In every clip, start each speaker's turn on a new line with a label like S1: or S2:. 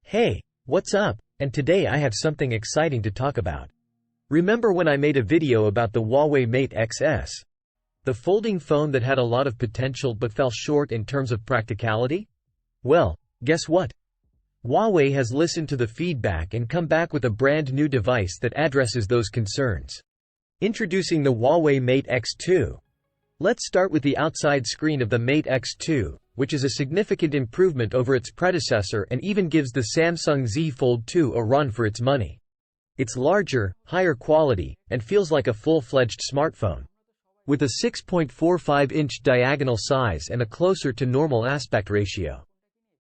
S1: Hey, what's up? And today I have something exciting to talk about. Remember when I made a video about the Huawei Mate XS? The folding phone that had a lot of potential but fell short in terms of practicality? Well, guess what? Huawei has listened to the feedback and come back with a brand new device that addresses those concerns. Introducing the Huawei Mate X2. Let's start with the outside screen of the Mate X2, which is a significant improvement over its predecessor and even gives the Samsung Z Fold 2 a run for its money. It's larger, higher quality, and feels like a full-fledged smartphone. With a 6.45-inch diagonal size and a closer to normal aspect ratio.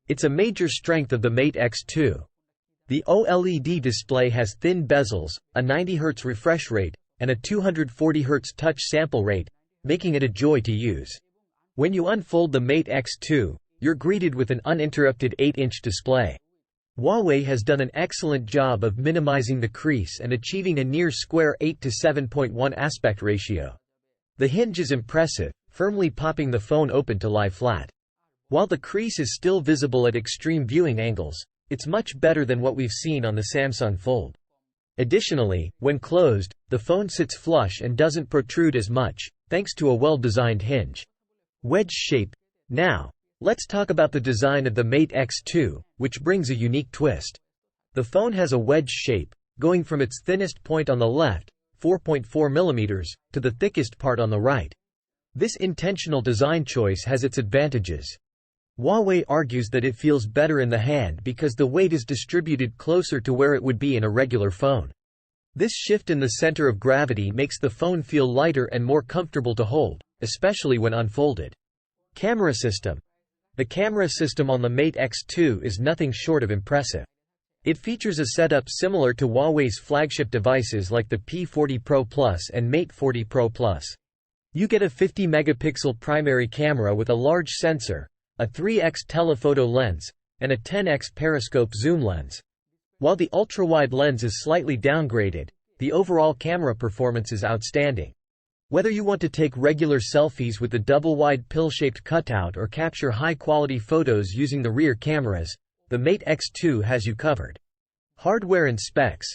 S1: It's a major strength of the Mate X2. The OLED display has thin bezels, a 90 Hz refresh rate, and a 240 Hz touch sample rate, making it a joy to use. When you unfold the Mate X2, you're greeted with an uninterrupted 8-inch display. Huawei has done an excellent job of minimizing the crease and achieving a near square 8 to 7.1 aspect ratio. The hinge is impressive, firmly popping the phone open to lie flat. While the crease is still visible at extreme viewing angles, it's much better than what we've seen on the Samsung Fold. Additionally, when closed, the phone sits flush and doesn't protrude as much, thanks to a well-designed hinge. Wedge shape. Now, let's talk about the design of the Mate X2, which brings a unique twist. The phone has a wedge shape, going from its thinnest point on the left, 4.4 mm, to the thickest part on the right. This intentional design choice has its advantages. Huawei argues that it feels better in the hand because the weight is distributed closer to where it would be in a regular phone. This shift in the center of gravity makes the phone feel lighter and more comfortable to hold, especially when unfolded. Camera system. The camera system on the Mate X2 is nothing short of impressive. It features a setup similar to Huawei's flagship devices like the P40 Pro Plus and Mate 40 Pro Plus. You get a 50-megapixel primary camera with a large sensor, a 3x telephoto lens, and a 10x periscope zoom lens. While the ultra-wide lens is slightly downgraded, the overall camera performance is outstanding. Whether you want to take regular selfies with the double-wide pill-shaped cutout or capture high-quality photos using the rear cameras, the Mate X2 has you covered. Hardware and specs.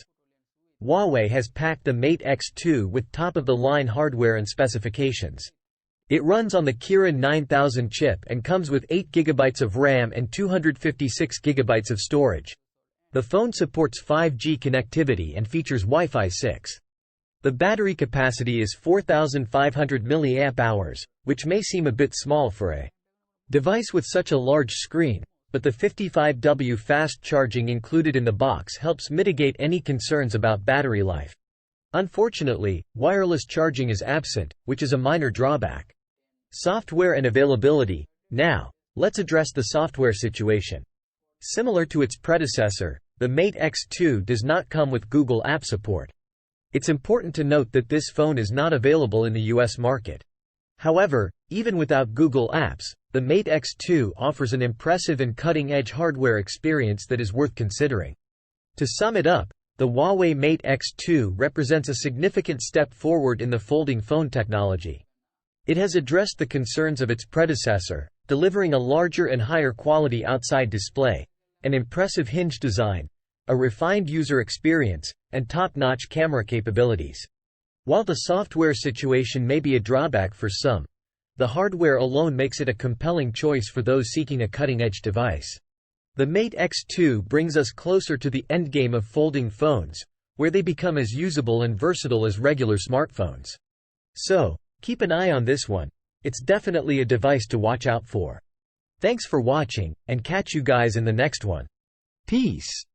S1: Huawei has packed the Mate X2 with top-of-the-line hardware and specifications. It runs on the Kirin 9000 chip and comes with 8 GB of RAM and 256 GB of storage. The phone supports 5G connectivity and features Wi-Fi 6. The battery capacity is 4,500 mAh, which may seem a bit small for a device with such a large screen, but the 55W fast charging included in the box helps mitigate any concerns about battery life. Unfortunately, wireless charging is absent, which is a minor drawback. Software and availability. Now, let's address the software situation. Similar to its predecessor, the Mate X2 does not come with Google App support. It's important to note that this phone is not available in the US market. However, even without Google Apps, the Mate X2 offers an impressive and cutting-edge hardware experience that is worth considering. To sum it up, the Huawei Mate X2 represents a significant step forward in the folding phone technology. It has addressed the concerns of its predecessor, delivering a larger and higher quality outside display, an impressive hinge design, a refined user experience, and top-notch camera capabilities. While the software situation may be a drawback for some, the hardware alone makes it a compelling choice for those seeking a cutting-edge device. The Mate X2 brings us closer to the endgame of folding phones, where they become as usable and versatile as regular smartphones. So, keep an eye on this one. It's definitely a device to watch out for. Thanks for watching, and catch you guys in the next one. Peace.